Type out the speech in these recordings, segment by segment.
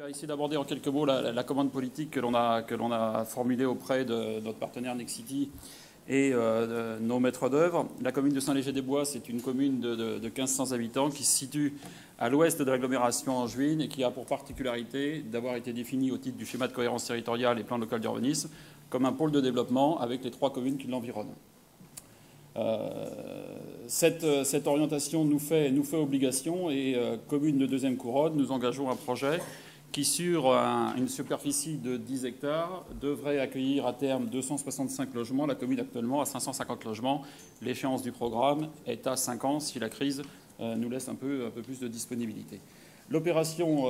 vais essayer d'aborder en quelques mots la commande politique que l'on a formulée auprès de notre partenaire Nexity et de nos maîtres d'œuvre. La commune de Saint-Léger-des-Bois, c'est une commune de 1500 habitants qui se situe à l'ouest de l'agglomération angevine et qui a pour particularité d'avoir été définie au titre du schéma de cohérence territoriale et plan local d'urbanisme comme un pôle de développement avec les 3 communes qui l'environnent. Cette orientation nous fait obligation et commune de deuxième couronne, nous engageons un projet qui, sur une superficie de 10 hectares, devrait accueillir à terme 265 logements. La commune actuellement a 550 logements. L'échéance du programme est à 5 ans si la crise nous laisse un peu plus de disponibilité. L'opération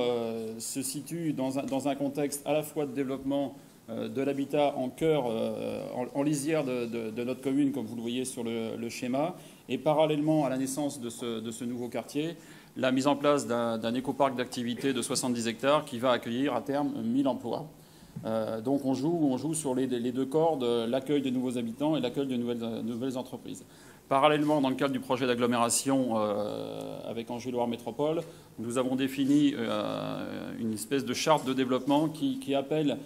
se situe dans un contexte à la fois de développement de l'habitat en cœur, en lisière de notre commune, comme vous le voyez sur le schéma, et parallèlement à la naissance de ce nouveau quartier, la mise en place d'un écoparc d'activité de 70 hectares qui va accueillir à terme 1000 emplois. Donc on joue sur les 2 cordes, l'accueil de nouveaux habitants et l'accueil de nouvelles entreprises. Parallèlement, dans le cadre du projet d'agglomération avec Angers-Loire Métropole, nous avons défini une espèce de charte de développement qui appelle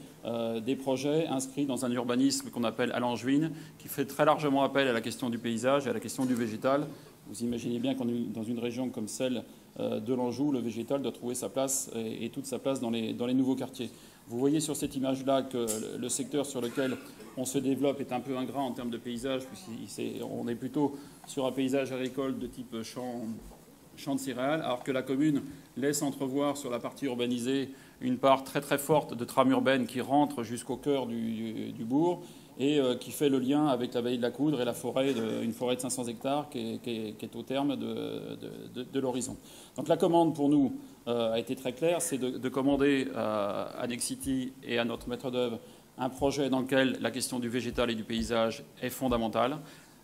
des projets inscrits dans un urbanisme qu'on appelle à l'angevine, qui fait très largement appel à la question du paysage et à la question du végétal. Vous imaginez bien qu'on est dans une région comme celle de l'Anjou, le végétal doit trouver sa place et toute sa place dans les nouveaux quartiers. Vous voyez sur cette image-là que le secteur sur lequel on se développe est un peu ingrat en termes de paysage, puisqu'on est plutôt sur un paysage agricole de type champ de céréales, alors que la commune laisse entrevoir sur la partie urbanisée une part très très forte de trame urbaine qui rentre jusqu'au cœur du bourg et qui fait le lien avec la vallée de la Coudre et la forêt, une forêt de 500 hectares qui est au terme de l'horizon. Donc la commande pour nous a été très claire, c'est de commander à Nexity et à notre maître d'œuvre un projet dans lequel la question du végétal et du paysage est fondamentale,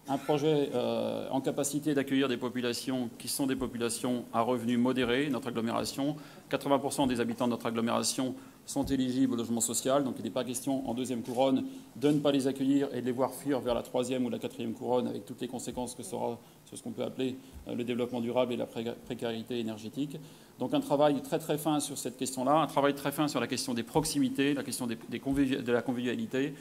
un projet en capacité d'accueillir des populations qui sont des populations à revenus modérés. Notre agglomération, 80% des habitants de notre agglomération sont éligibles au logement social, donc il n'est pas question en deuxième couronne de ne pas les accueillir et de les voir fuir vers la 3e ou la 4e couronne avec toutes les conséquences que sera sur ce qu'on peut appeler le développement durable et la précarité énergétique. Donc un travail très très fin sur cette question-là, un travail très fin sur la question des proximités, la question de la convivialité,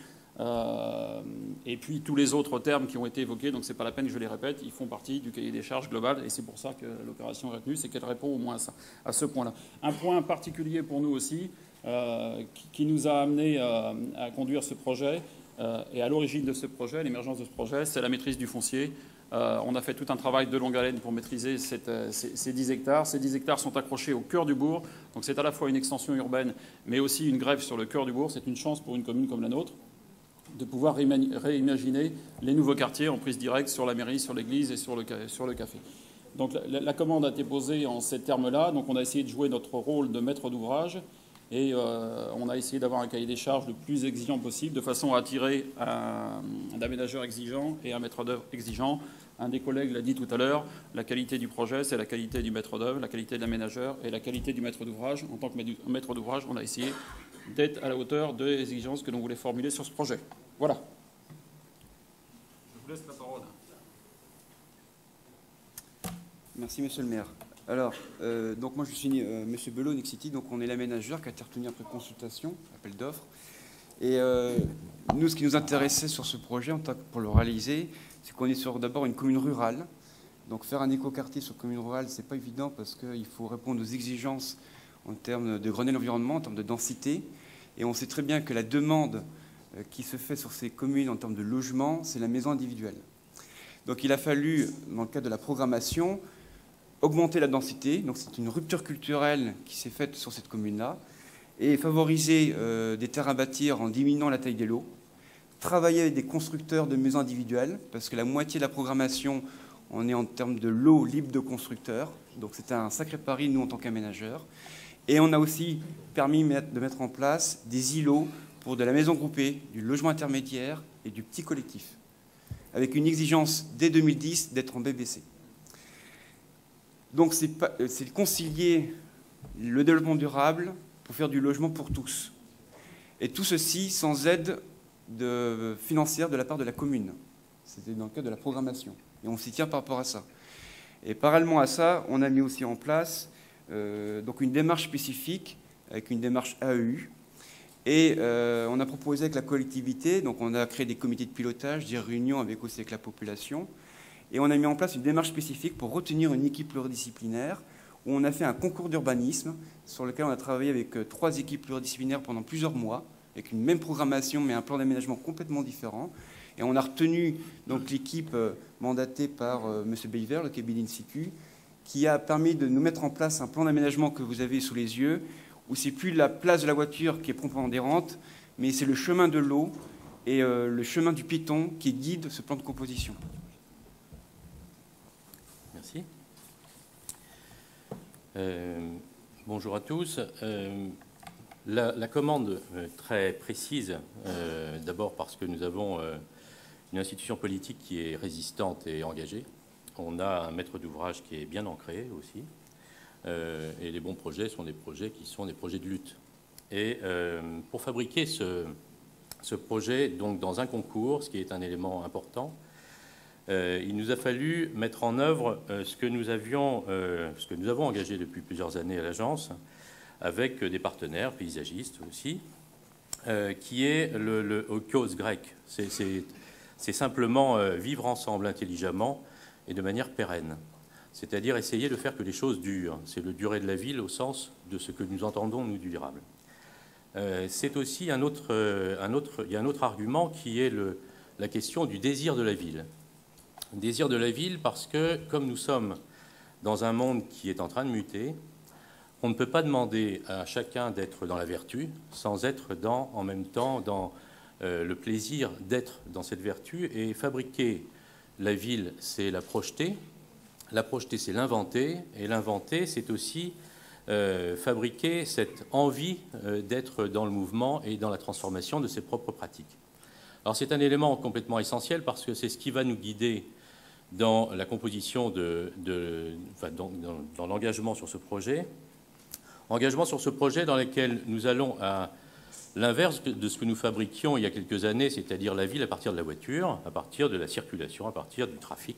et puis tous les autres termes qui ont été évoqués, donc ce n'est pas la peine que je les répète, ils font partie du cahier des charges global et c'est pour ça que l'opération retenue, c'est qu'elle répond au moins à ce point-là. Un point particulier pour nous aussi, qui nous a amené à conduire ce projet, et à l'origine de ce projet, l'émergence de ce projet, c'est la maîtrise du foncier. On a fait tout un travail de longue haleine pour maîtriser ces 10 hectares. Ces 10 hectares sont accrochés au cœur du bourg, donc c'est à la fois une extension urbaine, mais aussi une grève sur le cœur du bourg. C'est une chance pour une commune comme la nôtre de pouvoir réimaginer les nouveaux quartiers en prise directe sur la mairie, sur l'église et sur le café. Donc la commande a été posée en ces termes-là. Donc on a essayé de jouer notre rôle de maître d'ouvrage et on a essayé d'avoir un cahier des charges le plus exigeant possible de façon à attirer un aménageur exigeant et un maître d'œuvre exigeant. Un des collègues l'a dit tout à l'heure, la qualité du projet, c'est la qualité du maître d'œuvre, la qualité de l'aménageur et la qualité du maître d'ouvrage. En tant que maître d'ouvrage, on a essayé d'être à la hauteur des exigences que l'on voulait formuler sur ce projet. Voilà. Je vous laisse la parole. Merci, monsieur le maire. Alors, donc moi je suis monsieur Belot, Nexity, donc on est l'aménageur qui a été retenu après consultation, appel d'offres. Et nous, ce qui nous intéressait sur ce projet, pour le réaliser, c'est qu'on est sur d'abord une commune rurale. Donc faire un écoquartier sur commune rurale, c'est pas évident parce qu'il faut répondre aux exigences en termes de Grenelle environnement, en termes de densité. Et on sait très bien que la demande qui se fait sur ces communes en termes de logement, c'est la maison individuelle. Donc il a fallu, dans le cadre de la programmation, augmenter la densité. Donc c'est une rupture culturelle qui s'est faite sur cette commune-là. Et favoriser des terres à bâtir en diminuant la taille des lots. Travailler avec des constructeurs de maisons individuelles, parce que la moitié de la programmation, on est en termes de lots libres de constructeurs. Donc c'était un sacré pari, nous, en tant qu'aménageurs. Et on a aussi permis de mettre en place des îlots pour de la maison groupée, du logement intermédiaire et du petit collectif, avec une exigence dès 2010 d'être en BBC. Donc c'est concilier le développement durable pour faire du logement pour tous. Et tout ceci sans aide financière de la part de la commune. C'était dans le cadre de la programmation. Et on s'y tient par rapport à ça. Et parallèlement à ça, on a mis aussi en place donc une démarche spécifique avec une démarche AEU. Et on a proposé avec la collectivité, donc on a créé des comités de pilotage, des réunions avec aussi avec la population, et on a mis en place une démarche spécifique pour retenir une équipe pluridisciplinaire, où on a fait un concours d'urbanisme sur lequel on a travaillé avec 3 équipes pluridisciplinaires pendant plusieurs mois, avec une même programmation mais un plan d'aménagement complètement différent. Et on a retenu donc l'équipe mandatée par M. Beyver, le cabinet INSICU, qui a permis de nous mettre en place un plan d'aménagement que vous avez sous les yeux, où c'est plus la place de la voiture qui est prépondérante, mais c'est le chemin de l'eau et le chemin du piéton qui guide ce plan de composition. Merci. Bonjour à tous. La commande très précise, d'abord parce que nous avons une institution politique qui est résistante et engagée. On a un maître d'ouvrage qui est bien ancré aussi. Et les bons projets sont des projets qui sont des projets de lutte. Et pour fabriquer ce projet, donc dans un concours, ce qui est un élément important, il nous a fallu mettre en œuvre ce que nous avons engagé depuis plusieurs années à l'agence, avec des partenaires paysagistes aussi, qui est le Oikos grec. C'est simplement vivre ensemble intelligemment et de manière pérenne. C'est-à-dire essayer de faire que les choses durent. C'est le durer de la ville au sens de ce que nous entendons, nous, du durable. C'est aussi il y a un autre argument qui est la question du désir de la ville. Désir de la ville parce que, comme nous sommes dans un monde qui est en train de muter, on ne peut pas demander à chacun d'être dans la vertu sans être en même temps dans le plaisir d'être dans cette vertu. Et fabriquer la ville, c'est la projeter. La projeter, c'est l'inventer. Et l'inventer, c'est aussi fabriquer cette envie d'être dans le mouvement et dans la transformation de ses propres pratiques. Alors c'est un élément complètement essentiel parce que c'est ce qui va nous guider dans la composition dans l'engagement sur ce projet. Engagement sur ce projet dans lequel nous allons à l'inverse de ce que nous fabriquions il y a quelques années, c'est-à-dire la ville à partir de la voiture, à partir de la circulation, à partir du trafic.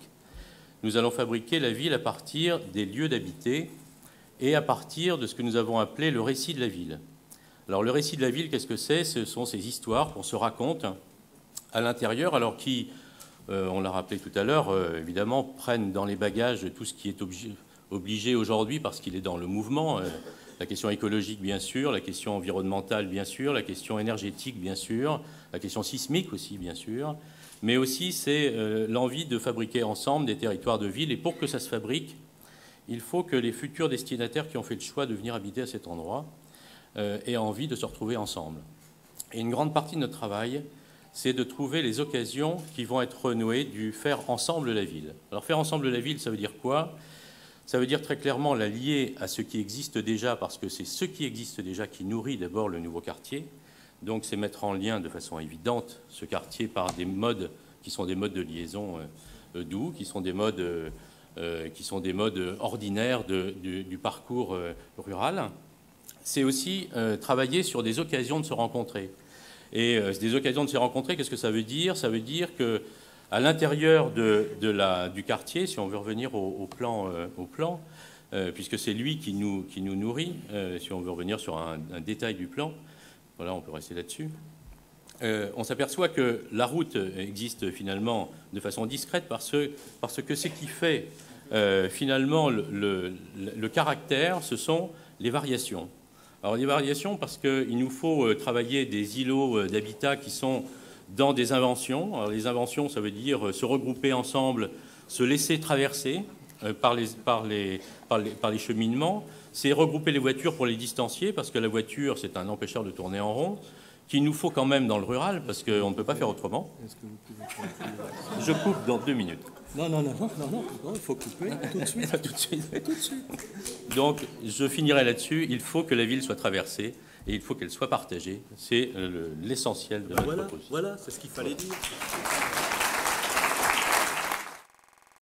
Nous allons fabriquer la ville à partir des lieux d'habiter et à partir de ce que nous avons appelé le récit de la ville. Alors le récit de la ville, qu'est-ce que c'est? Ce sont ces histoires qu'on se raconte à l'intérieur, alors qui, on l'a rappelé tout à l'heure, évidemment, prennent dans les bagages tout ce qui est obligé aujourd'hui parce qu'il est dans le mouvement. La question écologique, bien sûr, la question environnementale, bien sûr, la question énergétique, bien sûr, la question sismique aussi, bien sûr. Mais aussi, c'est l'envie de fabriquer ensemble des territoires de ville. Et pour que ça se fabrique, il faut que les futurs destinataires qui ont fait le choix de venir habiter à cet endroit aient envie de se retrouver ensemble. Et une grande partie de notre travail, c'est de trouver les occasions qui vont être renouées du faire ensemble la ville. Alors faire ensemble la ville, ça veut dire quoi? Ça veut dire très clairement la lier à ce qui existe déjà, parce que c'est ce qui existe déjà qui nourrit d'abord le nouveau quartier. Donc c'est mettre en lien de façon évidente ce quartier par des modes qui sont des modes de liaison doux, qui sont des modes ordinaires du parcours rural. C'est aussi travailler sur des occasions de se rencontrer. Et des occasions de se rencontrer, qu'est-ce que ça veut dire? Ça veut dire que à l'intérieur du quartier, si on veut revenir au plan, puisque c'est lui qui nous nourrit, si on veut revenir sur un détail du plan, voilà, on peut rester là-dessus. On s'aperçoit que la route existe finalement de façon discrète parce que ce qui fait finalement le caractère, ce sont les variations. Alors les variations parce qu'il nous faut travailler des îlots d'habitat qui sont dans des inventions. Alors, les inventions, ça veut dire se regrouper ensemble, se laisser traverser par les cheminements. C'est regrouper les voitures pour les distancier, parce que la voiture, c'est un empêcheur de tourner en rond, qu'il nous faut quand même dans le rural, parce qu'on ne peut pas faire autrement. Est-ce que vous pouvez Je coupe dans 2 minutes. Non, il faut couper tout de suite. Tout de suite. Tout de suite. Donc, je finirai là-dessus. Il faut que la ville soit traversée. Et il faut qu'elle soit partagée. C'est l'essentiel de notre proposition. Voilà, c'est ce qu'il fallait dire.